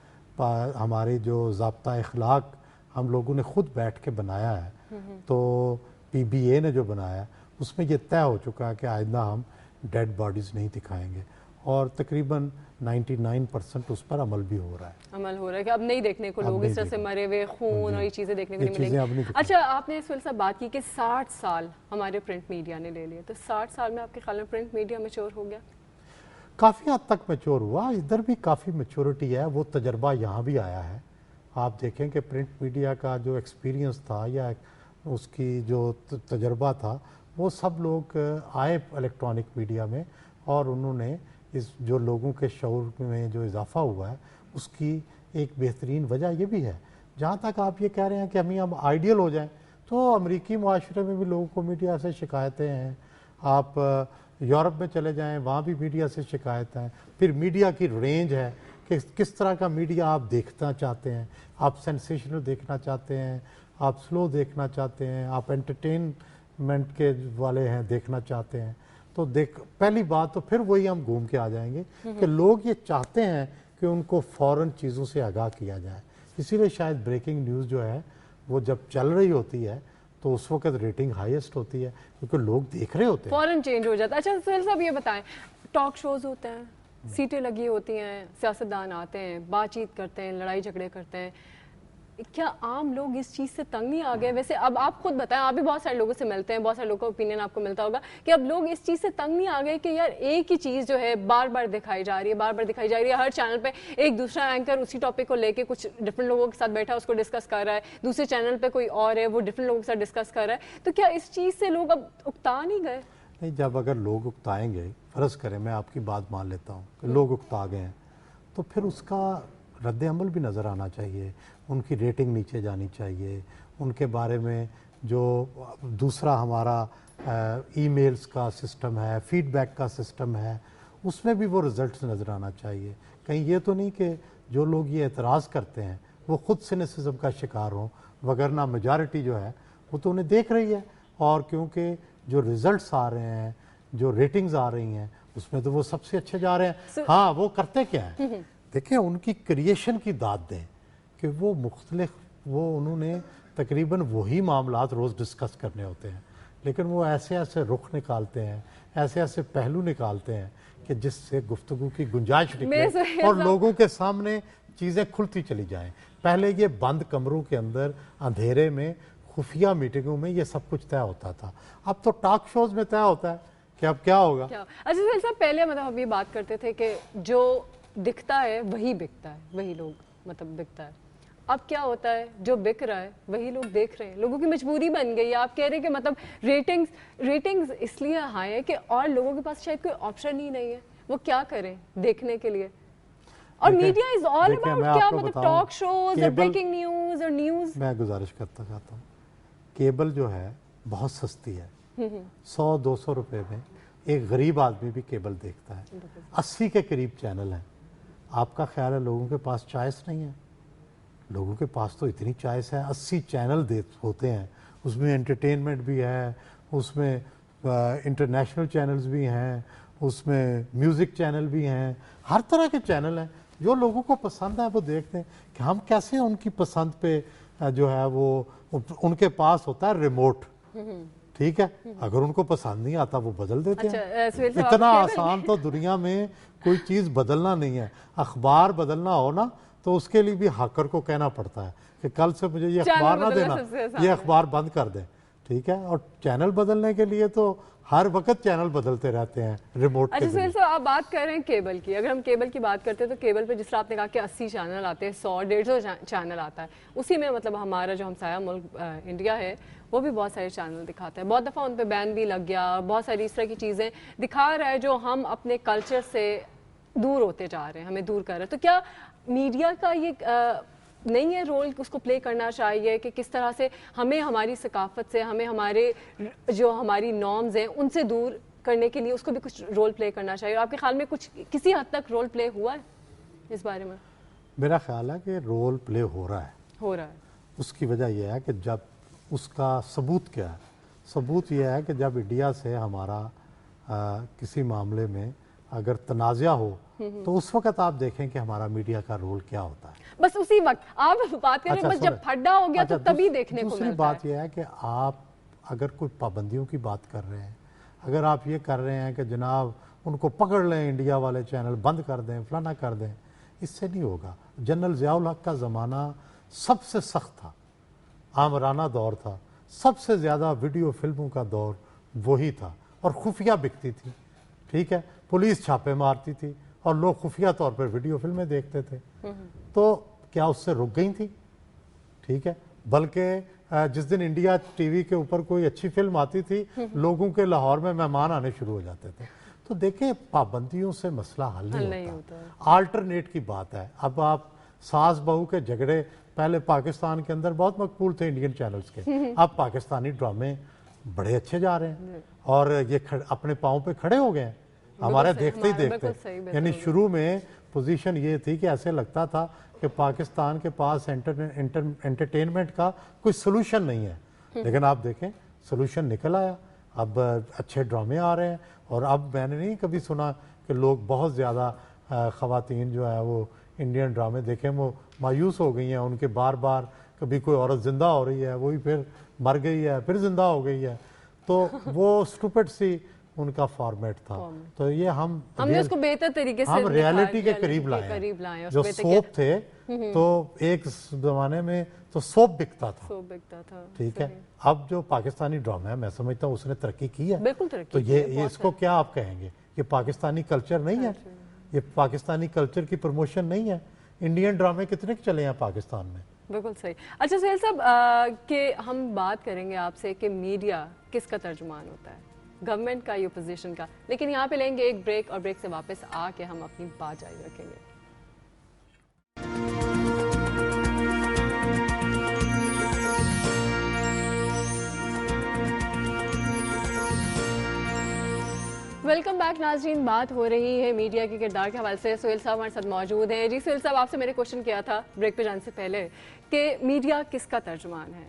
ہماری جو ضابطہ اخلاق ہم لوگوں نے خود بیٹھ کے بنایا ہے، تو پی بی اے نے جو بنایا ہے اس میں یہ طے ہو چکا ہے کہ آئندہ ہم ڈیڈ باڈیز نہیں دکھائیں گے، اور تقریباً 99% اس پر عمل بھی ہو رہا ہے. کہ اب نہیں دیکھنے کو لوگ اس طرح سے مرے ہوئے خون اور یہ چیزیں دیکھنے کو نہیں ملیں گی. اچھا آپ نے سہیل صاحب بات کی کہ 60 سال ہمارے پرنٹ میڈیا نے لے لیے، تو 60 سال میں آپ کے خیال میں پرنٹ میڈیا میچور ہو گیا؟ کافی حد تک میچور ہوا، ادھر بھی کافی میچورٹی ہے، وہ تجربہ یہاں بھی آیا ہے. آپ دیکھیں کہ پرنٹ میڈیا کا جو ایکسپیرینس تھا یا اس کی جو تجربہ تھا، وہ سب لوگ آئے الیکٹرانک میڈیا میں، اور انہوں نے اس جو لوگوں کے شعور میں جو اضافہ ہوا ہے اس کی ایک بہترین وجہ یہ بھی ہے. جہاں تک آپ یہ کہہ رہے ہیں کہ ہم آئیڈیل ہو جائیں، تو امریکی معاشرے میں بھی لوگوں کو میڈیا سے شکایتیں ہیں. آپ یورپ میں چلے جائیں، وہاں بھی میڈیا سے شکایت ہیں. پھر میڈیا کی رینج ہے کہ کس طرح کا میڈیا آپ دیکھنا چاہتے ہیں. آپ سینسیشنل دیکھنا چاہتے ہیں، آپ سلو دیکھنا چاہتے ہیں، آپ انٹرٹینمنٹ کے والے ہیں دیکھنا چاہتے ہیں. تو پہلی بات تو پھر وہی ہم گھوم کے آ جائیں گے کہ لوگ یہ چاہتے ہیں کہ ان کو فوراً چیزوں سے آگاہ کیا جائے. اسی لیے شاید بریکنگ نیوز جو ہے وہ جب چل رہی ہوتی ہے تو اس وقت ریٹنگ ہائیسٹ ہوتی ہے، کیونکہ لوگ دیکھ رہے ہوتے ہیں، فوراً چینج ہو جاتا ہے. اچھا سہیل صاحب یہ بتائیں، ٹاک شوز ہوتے ہیں، سیٹیں لگی ہوتی ہیں، سیاستدان آتے ہیں، بات چیت کرتے ہیں، لڑائی جھگڑے کرتے ہیں، کیا عام لوگ اس چیز سے تنگ نہیں آ گئے؟ ویسے اب آپ خود بتائیں، آپ بھی بہت سارے لوگوں سے ملتے ہیں، بہت سارے لوگوں کا اوپینین آپ کو ملتا ہوگا کہ اب لوگ اس چیز سے تنگ نہیں آ گئے کہ یار ایک ہی چیز جو ہے بار بار دکھائی جا رہی ہے، ہر چینل پہ ایک دوسرا اینکر اسی ٹاپک کو لے کے کچھ ڈفرنٹ لوگوں کے ساتھ بیٹھا ہے، اس کو ڈسکس کر رہا ہے، دوسرے چینل پہ کوئی اور ہے وہ ڈفرنٹ لوگوں کے ساتھ ڈسکس کر رہا ہے، تو کیا اس چیز سے لوگ اب اکتا نہیں گئے؟ نہیں، جب اگر لوگ اکتائیں گے، فرض کریں میں آپ کی بات مان لیتا ہوں کہ لوگ اکتا گئے ہیں، تو پھر اس کا رد عمل بھی نظر آنا چاہیے. ان کی ریٹنگ نیچے جانی چاہیے. ان کے بارے میں جو دوسرا ہمارا ای میلز کا سسٹم ہے، فیڈ بیک کا سسٹم ہے، اس میں بھی وہ رزلٹس نظر آنا چاہیے. کہیں یہ تو نہیں کہ جو لوگ یہ اعتراض کرتے ہیں وہ خود سینسزم کا شکار ہوں، وگرنہ میجارٹی جو ہے وہ تو انہیں دیکھ رہی ہے، اور کیونکہ جو رزلٹس آ رہے ہیں، جو ریٹنگز آ رہی ہیں، اس میں تو وہ سب سے اچھے جا رہے ہیں. ہاں وہ کرتے کیا ہیں، دیکھیں ان کی کریشن کی داد دیں کہ وہ انہوں نے تقریباً وہی معاملات روز ڈسکس کرنے ہوتے ہیں، لیکن وہ ایسے ایسے رخ نکالتے ہیں، ایسے ایسے پہلو نکالتے ہیں کہ جس سے گفتگو کی گنجائش نکلے اور لوگوں کے سامنے چیزیں کھلتی چلی جائیں. پہلے یہ بند کمروں کے اندر اندھیرے میں خفیہ میٹنگوں میں یہ سب کچھ طے ہوتا تھا، اب تو ٹاک شوز میں طے ہوتا ہے کہ اب کیا ہوگا. اچھا سہیل صاحب، پہلے مطلب ہم یہ بات کرتے تھے کہ جو دکھتا ہے وہی بکتا ہے، وہی لوگ مطلب بکتا ہے. اب کیا ہوتا ہے، جو بک رہا ہے وہی لوگ دیکھ رہے ہیں، لوگوں کی مجبوری بن گئی ہے. آپ کہہ رہے ہیں کہ مطلب ریٹنگز اس لیے ہائی ہے کہ اور لوگوں کے پاس شاید کوئی آپشن ہی نہیں ہے، وہ کیا کریں دیکھنے کے لیے. اور میڈیا از آل اباؤٹ کیا مطلب ٹاک شوز اور بریکنگ نیوز اور نیوز. میں گزارش کرتا چاہتا ہوں، کیبل جو ہے بہت سستی ہے، 100-200 روپے میں ایک غریب آدمی بھی کیبل دیکھتا ہے. 80 کے قریب چینل ہیں. آپ کا خیال ہے لوگوں کے پاس چوائس نہیں ہے؟ لوگوں کے پاس تو اتنی چوائس ہے. 80 چینل ہوتے ہیں، اس میں انٹرٹینمنٹ بھی ہے، اس میں انٹرنیشنل چینلز بھی ہیں، اس میں میوزک چینل بھی ہیں، ہر طرح کے چینل ہیں. جو لوگوں کو پسند ہے وہ دیکھتے ہیں کہ ہم کیسے ان کی پسند پہ جو ہے وہ ان کے پاس ہوتا ہے ریموٹ، ٹھیک ہے، اگر ان کو پسند نہیں آتا وہ بدل دیتے ہیں. اتنا آسان تو دنیا میں کوئی چیز بدلنا نہیں ہے. اخبار بدلنا ہو نا تو اس کے لیے بھی ہاکر کو کہنا پڑتا ہے کہ کل سے مجھے یہ اخبار نہ دینا، یہ اخبار بند کر دیں. ٹھیک ہے. اور چینل بدلنے کے لیے تو ہر وقت چینل بدلتے رہتے ہیں ریموٹ کے اچھا ذریعے. سہیل صاحب آپ بات کر رہے ہیں کیبل کی. اگر ہم کیبل کی بات کرتے ہیں تو کیبل پہ جس طرح آپ نے کہا کہ 80 چینل آتے ہیں, 100-150 چینل آتا ہے, اسی میں مطلب ہمارا جو ہمسایہ ملک انڈیا ہے وہ بھی بہت سارے چینل دکھاتا ہے. بہت دفعہ ان پہ بین بھی لگ گیا, بہت ساری اس طرح کی چیزیں دکھا رہا ہے جو ہم اپنے کلچر سے دور ہوتے جا رہے ہیں, ہمیں دور کر رہے ہیں. تو کیا میڈیا کا یہ نہیں ہے رول اس کو پلے کرنا چاہیے کہ کس طرح سے ہمیں ہماری ثقافت سے, ہمیں ہمارے جو ہماری نارمز ہیں ان سے دور کرنے کے لیے اس کو بھی کچھ رول پلے کرنا چاہیے؟ آپ کے خیال میں کچھ کسی حد تک رول پلے ہوا ہے اس بارے میں؟ میرا خیال ہے کہ رول پلے ہو رہا ہے. اس کی وجہ یہ ہے کہ جب اس کا ثبوت کیا ہے, ثبوت یہ ہے کہ جب انڈیا سے ہمارا کسی معاملے میں اگر تنازع ہو تو اس وقت آپ دیکھیں کہ ہمارا میڈیا کا رول کیا ہوتا ہے. بس اسی وقت آپ بات کر رہے ہیں, بس جب پھڈا ہو گیا تو تبھی دیکھنے کو ملتا ہے. دوسری بات یہ ہے کہ آپ اگر کوئی پابندیوں کی بات کر رہے ہیں, اگر آپ یہ کر رہے ہیں کہ جناب ان کو پکڑ لیں, انڈیا والے چینل بند کر دیں, فلانا کر دیں, اس سے نہیں ہوگا. جنرل ضیاء الحق کا زمانہ سب سے سخت تھا, آمرانہ دور تھا, سب سے زیادہ ویڈیو فلموں کا دور وہی تھا, اور خفیہ بکتی تھی. ٹھیک ہے, پولیس چھاپے مارتی تھی اور لوگ خفیہ طور پر ویڈیو فلمیں دیکھتے تھے. تو کیا اس سے رک گئی تھی؟ ٹھیک ہے, بلکہ جس دن انڈیا ٹی وی کے اوپر کوئی اچھی فلم آتی تھی لوگوں کے لاہور میں مہمان آنے شروع ہو جاتے تھے. تو دیکھیں پابندیوں سے مسئلہ حل نہیں ہوتا, آلٹرنیٹ کی بات ہے. اب آپ ساس بہو کے جھگڑے پہلے پاکستان کے اندر بہت مقبول تھے انڈین چینلز کے, اب پاکستانی ڈرامے بڑے اچھے جا رہے ہیں اور یہ اپنے پاؤں پہ کھڑے ہو گئے ہیں ہمارے دیکھتے ہی دیکھتے. یعنی شروع میں پوزیشن یہ تھی کہ ایسے لگتا تھا کہ پاکستان کے پاس انٹرٹینمنٹ کا کوئی سلوشن نہیں ہے, لیکن آپ دیکھیں سلوشن نکل آیا. اب اچھے ڈرامے آ رہے ہیں, اور اب میں نے نہیں کبھی سنا کہ لوگ بہت زیادہ خواتین جو ہے وہ انڈین ڈرامے دیکھیں وہ مایوس ہو گئی ہیں. ان کے بار بار کبھی کوئی عورت زندہ ہو رہی ہے, وہی پھر مر گئی ہے, پھر زندہ ہو گئی ہے, تو وہ اسٹوپڈ سی ان کا فارمیٹ تھا. تو یہ ہم نے اس کو بہتر طریقے سے ہم ریالٹی کے قریب لائے. جو سوپ تھے تو ایک زمانے میں تو سوپ بکتا تھا, ٹھیک ہے. اب جو پاکستانی ڈرامہ ہے میں سمجھتا ہوں اس نے ترقی کی ہے. تو یہ اس کو کیا آپ کہیں گے, یہ پاکستانی کلچر نہیں ہے, یہ پاکستانی کلچر کی پروموشن نہیں ہے. انڈین ڈرامے کتنے چلے ہیں پاکستان میں. بالکل صحیح. اچھا سہیل صاحب کہ ہم بات کریں گے آپ سے کہ میڈیا کس کا ترجمان ہوتا ہے, گورنمنٹ کا یا اپوزیشن کا, لیکن یہاں پہ لیں گے ایک بریک, اور بریک سے واپس آ کے ہم اپنی بات جاری رکھیں گے. ویلکم بیک ناظرین. بات ہو رہی ہے میڈیا کے کردار کے حوالے سے. سہیل صاحب ہمارے ساتھ موجود ہیں. جی سہیل صاحب, آپ سے میں نے کوشچن کیا تھا بریک پہ جانے سے پہلے کہ میڈیا کس کا ترجمان ہے,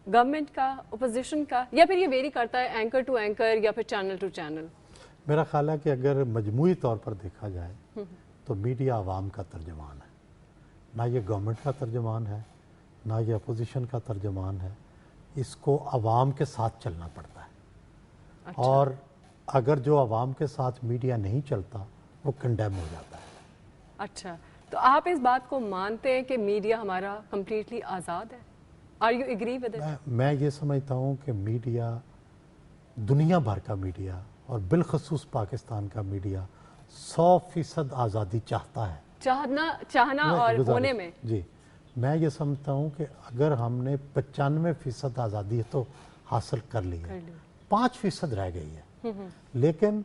گورنمنٹ کا, اپوزیشن کا, یا پھر یہ ویری کرتا ہے اینکر ٹو اینکر یا پھر چینل ٹو چینل؟ میرا خیال ہے کہ اگر مجموعی طور پر دیکھا جائے تو میڈیا عوام کا ترجمان ہے, نہ یہ گورنمنٹ کا ترجمان ہے, نہ یہ اپوزیشن کا ترجمان ہے. اس کو عوام کے ساتھ چلنا پڑتا ہے. اور اگر جو عوام کے ساتھ میڈیا نہیں چلتا وہ کنڈیم ہو جاتا ہے. اچھا, تو آپ اس بات کو مانتے ہیں کہ میڈیا ہمارا کمپلیٹلی آزاد ہے؟ Are you agree with it? میں یہ سمجھتا ہوں کہ میڈیا, دنیا بھر کا میڈیا اور بالخصوص پاکستان کا میڈیا 100% آزادی چاہتا ہے. چاہنا اور ہونے میں جی میں یہ سمجھتا ہوں کہ اگر ہم نے 95% آزادی تو حاصل کر لی ہے, 5% رہ گئی ہے, لیکن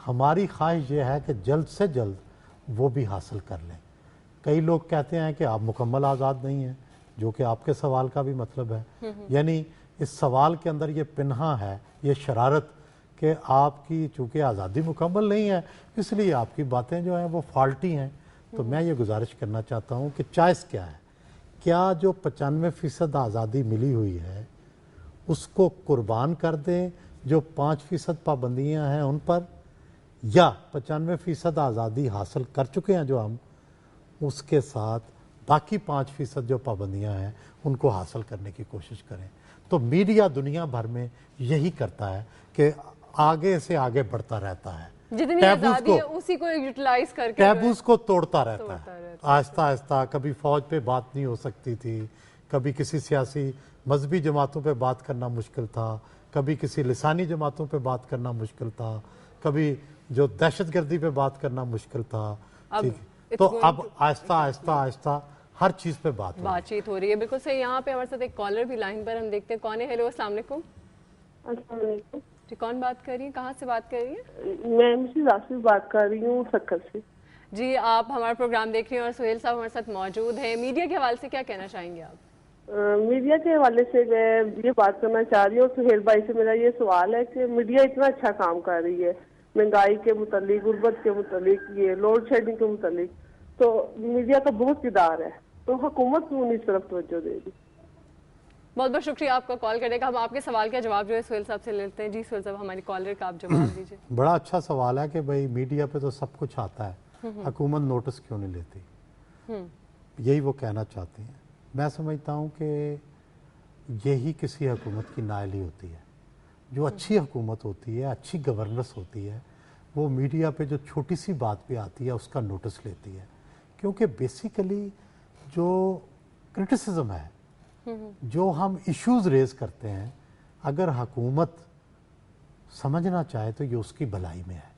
ہماری خواہش یہ ہے کہ جلد سے جلد وہ بھی حاصل کر لیں. کئی لوگ کہتے ہیں کہ آپ مکمل آزاد نہیں ہیں, جو کہ آپ کے سوال کا بھی مطلب ہے. یعنی اس سوال کے اندر یہ پنہا ہے, یہ شرارت کہ آپ کی چونکہ آزادی مکمل نہیں ہے اس لیے آپ کی باتیں جو ہیں وہ فالٹی ہیں. تو میں یہ گزارش کرنا چاہتا ہوں کہ چوائس کیا ہے, کیا جو 95% آزادی ملی ہوئی ہے اس کو قربان کر دیں جو 5% پابندیاں ہیں ان پر, یا 95% آزادی حاصل کر چکے ہیں جو ہم, اس کے ساتھ باقی 5% جو پابندیاں ہیں ان کو حاصل کرنے کی کوشش کریں. تو میڈیا دنیا بھر میں یہی کرتا ہے کہ آگے سے آگے بڑھتا رہتا ہے, جتنی آزادی ہے اسی کو یوٹیلائز کر کے ٹیبوز کو توڑتا رہتا ہے آہستہ آہستہ. کبھی فوج پہ بات نہیں ہو سکتی تھی, کبھی کسی سیاسی مذہبی جماعتوں پہ بات کرنا مشکل تھا، کبھی کسی لسانی جماعتوں پہ بات کرنا مشکل تھا، کبھی جو دہشت گردی پہ بات کرنا مشکل تھا، ٹھیک، تو اب آہستہ آہستہ آہستہ ہر چیز پہ بات چیت ہو رہی ہے. بالکل صحیح. یہاں پہ ہمارے ساتھ ایک کالر بھی لائن پر، ہم دیکھتے ہیں کون ہے. ہیلو، السلام علیکم. السلام علیکم جی، کون بات کر رہی ہیں؟ کہاں سے بات کر رہی ہیں؟ میں مسز آصف بات کر رہی ہوں سکر سے. جی، آپ ہمارا پروگرام دیکھ رہی ہیں اور سہیل صاحب ہمارے ساتھ موجود ہیں. میڈیا کے حوالے سے کیا کہنا چاہیں گے آپ؟ میڈیا کے حوالے سے میں یہ بات کرنا چاہ رہی ہوں. سہیل بھائی سے میرا یہ سوال ہے کہ میڈیا اتنا اچھا کام کر رہی ہے مہنگائی کے متعلق، غربت کے متعلق، یہ لوڈ شیڈنگ کے متعلق، تو میڈیا کا بہت کردار ہے، تو حکومت کیوں نہیں اس طرف توجہ دے رہی؟ بہت بہت شکریہ آپ کا کال کرنے کا. ہم آپ کے سوال کا جواب جو ہے سہیل صاحب سے لیتے ہیں. جی سہیل صاحب، ہماری کالر کا آپ جواب دیجیے. بڑا اچھا سوال ہے کہ بھائی میڈیا پہ تو سب کچھ آتا ہے، حکومت نوٹس کیوں نہیں لیتی؟ یہی وہ کہنا چاہتی ہیں. میں سمجھتا ہوں کہ یہی کسی حکومت کی نااہلی ہوتی ہے. جو اچھی حکومت ہوتی ہے، اچھی گورننس ہوتی ہے، وہ میڈیا پہ جو چھوٹی سی بات بھی آتی ہے اس کا نوٹس لیتی ہے. کیونکہ بیسیکلی جو کرٹیسزم ہے، جو ہم ایشوز ریز کرتے ہیں، اگر حکومت سمجھنا چاہے تو یہ اس کی بھلائی میں ہے.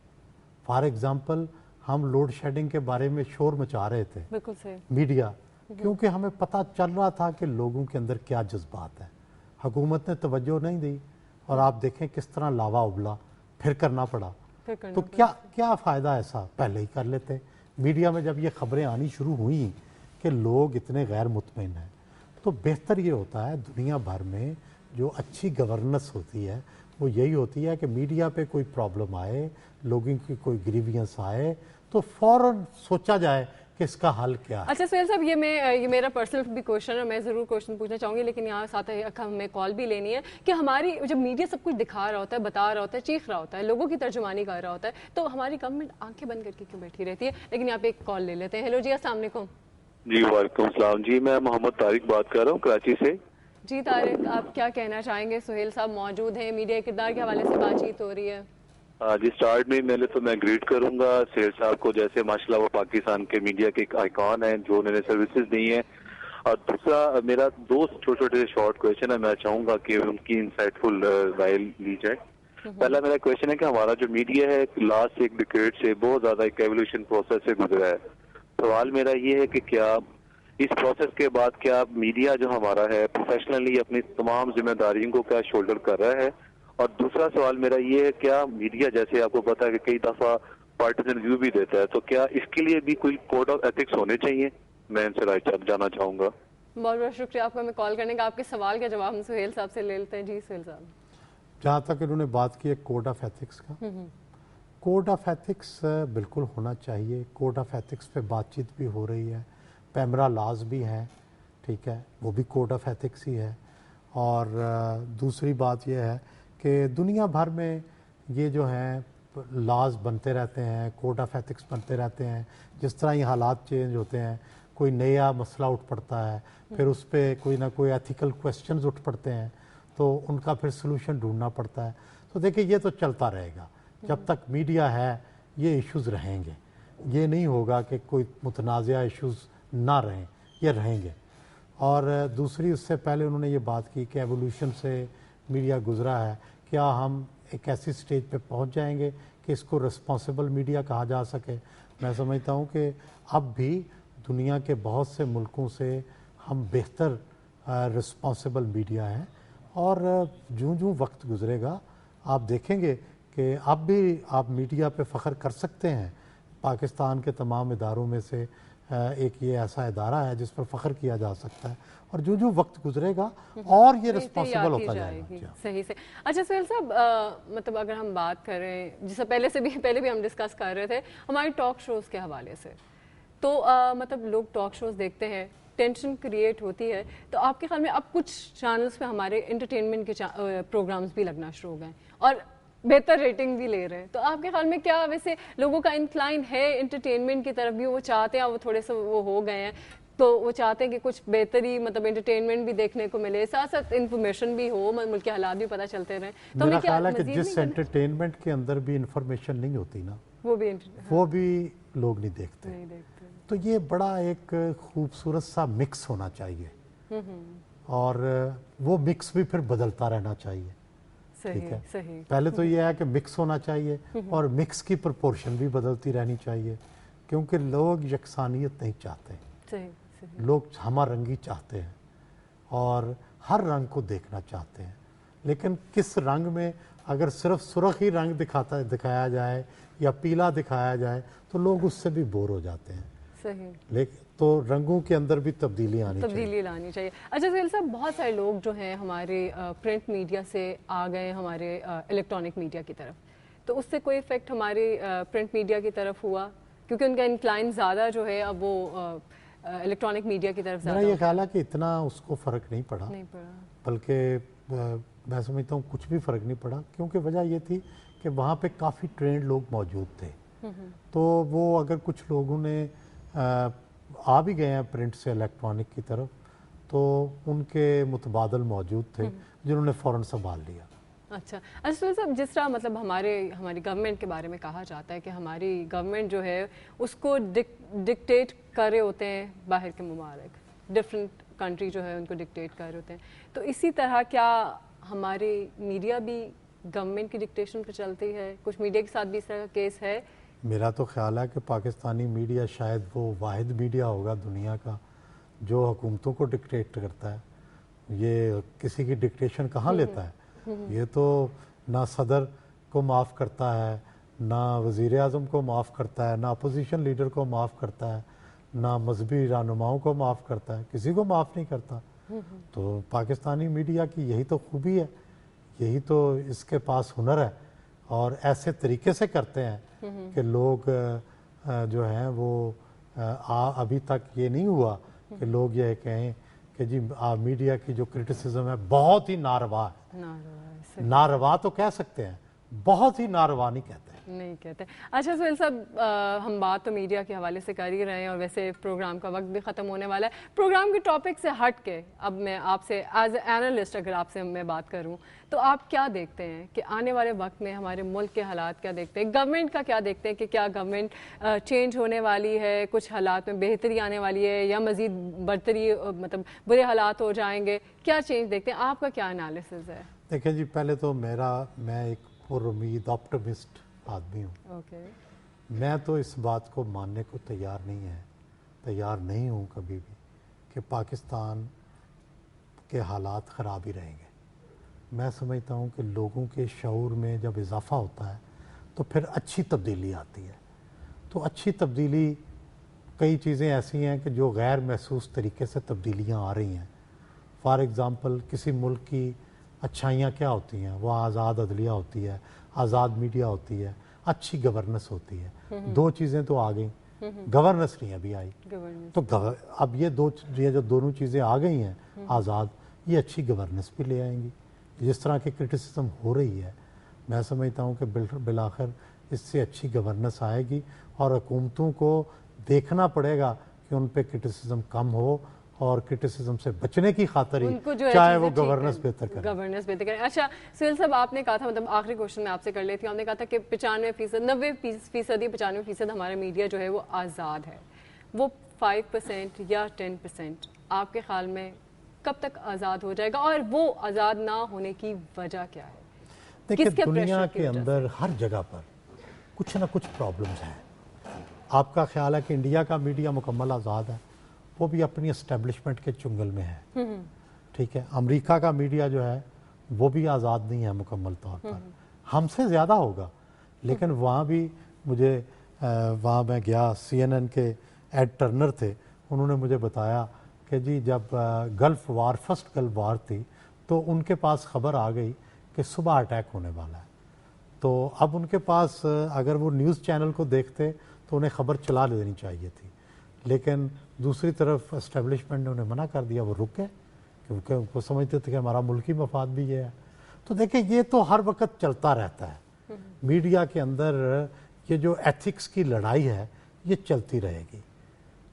فار ایگزامپل، ہم لوڈ شیڈنگ کے بارے میں شور مچا رہے تھے، بالکل صحیح. میڈیا، کیونکہ ہمیں پتہ چل رہا تھا کہ لوگوں کے اندر کیا جذبات ہیں. حکومت نے توجہ نہیں دی اور آپ دیکھیں کس طرح لاوا ابلا، پھر کرنا پڑا. تو کیا فائدہ ایسا، پہلے ہی کر لیتے. میڈیا میں جب یہ خبریں آنی شروع ہوئیں کہ لوگ اتنے غیر مطمئن ہیں، تو بہتر یہ ہوتا ہے دنیا بھر میں جو اچھی گورننس ہوتی ہے وہ یہی ہوتی ہے کہ میڈیا پہ کوئی پرابلم آئے، لوگوں کی کوئی گریوینس آئے تو فوراً سوچا جائے کہ اس کا حل کیا ہے. اچھا سہیل صاحب، یہ میرا پرسنل بھی کوشچن ہے، میں ضرور کوشچن پوچھنا چاہوں گی، لیکن یہاں ساتھ ہمیں کال بھی لینی ہے کہ ہماری جب میڈیا سب کچھ دکھا رہا ہوتا ہے، بتا رہا ہوتا ہے، چیخ رہا ہوتا ہے، لوگوں کی ترجمانی کر رہا ہوتا ہے، تو ہماری گورنمنٹ آنکھیں بند کر کے کیوں بیٹھی رہتی ہے؟ لیکن یہاں پہ ایک کال لے لیتے ہیں. ہیلو جی، السلام علیکم. جی وعلیکم السلام. جی میں محمد طارق بات کر رہا ہوں کراچی سے. جی طارق، آپ کیا کہنا چاہیں گے؟ سہیل صاحب موجود ہیں، میڈیا کردار کے حوالے سے بات چیت ہو رہی ہے. جی سٹارٹ میں پہلے تو میں گریٹ کروں گا سہیل صاحب کو، جیسے ماشاءاللہ وہ پاکستان کے میڈیا کے ایک آئیکن ہیں جو انہوں نے سروسز دی ہیں. اور دوسرا میرا دو چھوٹے چھوٹے شارٹ کویشچن ہے، میں چاہوں گا کہ ان کی انسائٹ فل رائے لی جائے. پہلا میرا کویشچن ہے کہ ہمارا جو میڈیا ہے لاسٹ ایک ڈیکیڈ سے بہت زیادہ ایک ایولیوشن پروسیس سے گزرا ہے. سوال میرا یہ ہے کہ کیا اس پروسیس کے بعد کیا میڈیا جو ہمارا ہے پروفیشنلی اپنی تمام ذمہ داریوں کو کیا شولڈر کر رہا ہے؟ اور دوسرا سوال میرا یہ ہے کیا میڈیا، جیسے آپ کو پتا ہے کہ کئی دفعہ پارٹیزن ویو بھی دیتا ہے، تو کیا اس کے لیے بھی کوئی کوڈ آف ایتھکس ہونے چاہیے؟ میں ان سے رائے جانا چاہوں گا. بہت بہت شکریہ آپ کو ہمیں کال کرنے کا. آپ کے سوال کا جواب ہم سہیل صاحب سے لے لیتے ہیں. جی سہیل صاحب. جہاں تک انہوں نے بات کی ہے کوڈ آف ایتھکس کا، کوڈ آف ایتھکس بالکل ہونا چاہیے. کوڈ آف ایتھکس پہ بات چیت بھی ہو رہی ہے، پیمرا لاز بھی ہیں، ٹھیک ہے، وہ بھی کوڈ آف ایتھکس ہی ہے. اور دوسری بات یہ ہے کہ دنیا بھر میں یہ جو ہیں لاز بنتے رہتے ہیں، کوڈ آف ایتھکس بنتے رہتے ہیں. جس طرح یہ حالات چینج ہوتے ہیں، کوئی نیا مسئلہ اٹھ پڑتا ہے، پھر اس پہ کوئی نہ کوئی ایتھیکل کویسچنز اٹھ پڑتے ہیں، تو ان کا پھر سلوشن ڈھونڈنا پڑتا ہے. تو دیکھیں یہ تو چلتا رہے گا جب تک میڈیا ہے، یہ ایشوز رہیں گے. یہ نہیں ہوگا کہ کوئی متنازعہ ایشوز نہ رہیں، یہ رہیں گے. اور دوسری، اس سے پہلے انہوں نے یہ بات کی کہ ایولیوشن سے میڈیا گزرا ہے، کیا ہم ایک ایسی سٹیج پہ پہنچ جائیں گے کہ اس کو رسپانسبل میڈیا کہا جا سکے؟ میں سمجھتا ہوں کہ اب بھی دنیا کے بہت سے ملکوں سے ہم بہتر رسپانسبل میڈیا ہیں. اور جوں جوں وقت گزرے گا آپ دیکھیں گے کہ اب بھی آپ میڈیا پہ فخر کر سکتے ہیں. پاکستان کے تمام اداروں میں سے ایک یہ ایسا ادارہ ہے جس پر فخر کیا جا سکتا ہے، اور جو جو وقت گزرے گا اور یہ رسپانسبل ہوتا جائے گا. صحیح سے. اچھا سہیل صاحب، مطلب اگر ہم بات کریں جیسے پہلے بھی ہم ڈسکس کر رہے تھے ہماری ٹاک شوز کے حوالے سے، تو مطلب لوگ ٹاک شوز دیکھتے ہیں، ٹینشن کریٹ ہوتی ہے، تو آپ کے خیال میں اب کچھ چینلز پہ ہمارے انٹرٹینمنٹ کے پروگرامز بھی لگنا شروع ہو گئے اور بہتر ریٹنگ بھی لے رہے ہیں، تو آپ کے خیال میں کیا ویسے لوگوں کا انکلائن ہے انٹرٹینمنٹ کی طرف بھی؟ وہ چاہتے ہیں، وہ تھوڑے سے وہ ہو گئے ہیں تو وہ چاہتے ہیں کہ کچھ بہتری مطلب انٹرٹینمنٹ بھی دیکھنے کو ملے، ساتھ ساتھ انفارمیشن بھی ہو، ملک کے حالات بھی پتہ چلتے رہیں. تو میرا خیال ہے کہ جس انٹرٹینمنٹ کے اندر بھی انفارمیشن نہیں ہوتی نا، وہ بھی لوگ نہیں دیکھتے. تو یہ بڑا ایک خوبصورت سا مکس ہونا چاہیے. اور وہ مکس بھی پھر بدلتا رہنا چاہیے. صحیح صحیح. پہلے تو یہ ہے کہ مکس ہونا چاہیے اور مکس کی پرپورشن بھی بدلتی رہنی چاہیے, کیونکہ لوگ یکسانیت نہیں چاہتے. صحیح صحیح. لوگ ہمہ رنگی چاہتے ہیں اور ہر رنگ کو دیکھنا چاہتے ہیں, لیکن کس رنگ میں اگر صرف سرخ ہی رنگ دکھایا جائے یا پیلا دکھایا جائے تو لوگ اس سے بھی بور ہو جاتے ہیں. صحیح. لیکن تو رنگوں کے اندر بھی تبدیلی لانی چاہیے. اچھا سہیل صاحب, بہت سارے لوگ جو ہیں ہمارے پرنٹ میڈیا سے آ گئے ہمارے الیکٹرانک میڈیا کی طرف, تو اس سے کوئی افیکٹ ہمارے پرنٹ میڈیا کی طرف ہوا, کیونکہ ان کا انکلائن زیادہ جو ہے اب وہ الیکٹرانک میڈیا کی طرف زیادہ؟ میرا یہ خیال ہے کہ اتنا اس کو فرق نہیں پڑا, بلکہ میں سمجھتا ہوں کچھ بھی فرق نہیں پڑا, کیونکہ وجہ یہ تھی کہ وہاں پہ کافی ٹرینڈ لوگ موجود تھے. تو وہ اگر کچھ لوگوں نے آ بھی گئے ہیں پرنٹ سے الیکٹرانک کی طرف, تو ان کے متبادل موجود تھے جنہوں نے فوراً سنبھال لیا. اچھا سہیل صاحب, جس طرح مطلب ہماری گورنمنٹ کے بارے میں کہا جاتا ہے کہ ہماری گورنمنٹ جو ہے اس کو ڈکٹیٹ کر رہے ہوتے ہیں باہر کے ممالک, ڈفرینٹ کنٹری جو ہے ان کو ڈکٹیٹ کر رہے ہوتے ہیں, تو اسی طرح کیا ہماری میڈیا بھی گورنمنٹ کی ڈکٹیشن پہ چلتی ہے؟ کچھ میڈیا کے ساتھ بھی اس طرح کا کیس ہے؟ میرا تو خیال ہے کہ پاکستانی میڈیا شاید وہ واحد میڈیا ہوگا دنیا کا جو حکومتوں کو ڈکٹیٹ کرتا ہے. یہ کسی کی ڈکٹیشن کہاں لیتا ہے؟ یہ تو نہ صدر کو معاف کرتا ہے, نہ وزیر اعظم کو معاف کرتا ہے, نہ اپوزیشن لیڈر کو معاف کرتا ہے, نہ مذہبی رہنماؤں کو معاف کرتا ہے, کسی کو معاف نہیں کرتا. تو پاکستانی میڈیا کی یہی تو خوبی ہے, یہی تو اس کے پاس ہنر ہے, اور ایسے طریقے سے کرتے ہیں کہ لوگ جو ہیں وہ ابھی تک یہ نہیں ہوا کہ لوگ یہ کہیں کہ جی میڈیا کی جو کرٹیسزم ہے بہت ہی ناروا ہے. ناروا تو کہہ سکتے ہیں, بہت ہی ناروا نہیں کہتے. اچھا سہیل صاحب, ہم بات تو میڈیا کے حوالے سے کر ہی رہے ہیں اور ویسے پروگرام کا وقت بھی ختم ہونے والا ہے. پروگرام کے ٹاپک سے ہٹ کے اب میں آپ سے ایز اے اینالسٹ اگر آپ سے میں بات کروں تو آپ کیا دیکھتے ہیں کہ آنے والے وقت میں ہمارے ملک کے حالات کیا دیکھتے ہیں, گورنمنٹ کا کیا دیکھتے ہیں کہ کیا گورنمنٹ چینج ہونے والی ہے, کچھ حالات میں بہتری آنے والی ہے یا مزید برتری مطلب برے حالات ہو جائیں گے, کیا چینج دیکھتے ہیں, آپ کا کیا انالیسز ہے؟ دیکھیں جی, پہلے تو میں ایک پر امید آپٹمسٹ آدمی ہوں. میں تو اس بات کو ماننے کو تیار نہیں ہوں کبھی بھی کہ پاکستان کے حالات خراب ہی رہیں گے. میں سمجھتا ہوں کہ لوگوں کے شعور میں جب اضافہ ہوتا ہے تو پھر اچھی تبدیلی آتی ہے. تو اچھی تبدیلی کئی چیزیں ایسی ہیں کہ جو غیر محسوس طریقے سے تبدیلیاں آ رہی ہیں. فار ایگزامپل, کسی ملک کی اچھائیاں کیا ہوتی ہیں؟ وہ آزاد عدلیہ ہوتی ہے, آزاد میڈیا ہوتی ہے, اچھی گورننس ہوتی ہے. دو چیزیں تو آ گئیں, گورننس نہیں ابھی آئی. تو اب یہ جو دونوں چیزیں آ گئی ہیں آزاد, یہ اچھی گورننس بھی لے آئیں گی. جس طرح کی کرٹیسزم ہو رہی ہے, میں سمجھتا ہوں کہ بالآخر اس سے اچھی گورننس آئے گی, اور حکومتوں کو دیکھنا پڑے گا کہ ان پہ کرٹیسزم کم ہو, اور کرٹیسزم سے بچنے کی خاطر ہی چاہے وہ گورننس بہتر کریں. اچھا سہیل صاحب, آپ نے کہا تھا, مطلب آخری کوشچن میں آپ سے کر لیتی ہوں, آپ نے کہا تھا کہ 90% یا 95% ہمارا میڈیا جو ہے وہ آزاد ہے. وہ 5% یا 10% آپ کے خیال میں کب تک آزاد ہو جائے گا, اور وہ آزاد نہ ہونے کی وجہ کیا ہے؟ دیکھیں, دنیا کے اندر ہر جگہ پر کچھ نہ کچھ پرابلمز ہیں. آپ کا خیال ہے کہ انڈیا کا میڈیا مکمل آزاد ہے؟ وہ بھی اپنی اسٹیبلشمنٹ کے چنگل میں ہے. ٹھیک ہے, امریکہ کا میڈیا جو ہے وہ بھی آزاد نہیں ہے مکمل طور پر, ہم سے زیادہ ہوگا, لیکن وہاں بھی وہاں میں گیا, CNN کے ایڈ ٹرنر تھے, انہوں نے مجھے بتایا کہ جی جب فرسٹ گلف وار تھی تو ان کے پاس خبر آ گئی کہ صبح اٹیک ہونے والا ہے. تو اب ان کے پاس اگر وہ نیوز چینل کو دیکھتے تو انہیں خبر چلا لینی چاہیے تھی, لیکن دوسری طرف اسٹیبلشمنٹ نے انہیں منع کر دیا, وہ رک گئے کیونکہ وہ سمجھتے تھے کہ ہمارا ملکی مفاد بھی یہ ہے. تو دیکھیں, یہ تو ہر وقت چلتا رہتا ہے میڈیا کے اندر, یہ جو ایتھکس کی لڑائی ہے یہ چلتی رہے گی.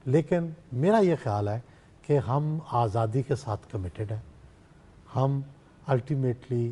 لیکن میرا یہ خیال ہے کہ ہم آزادی کے ساتھ کمیٹڈ ہیں. ہم الٹیمیٹلی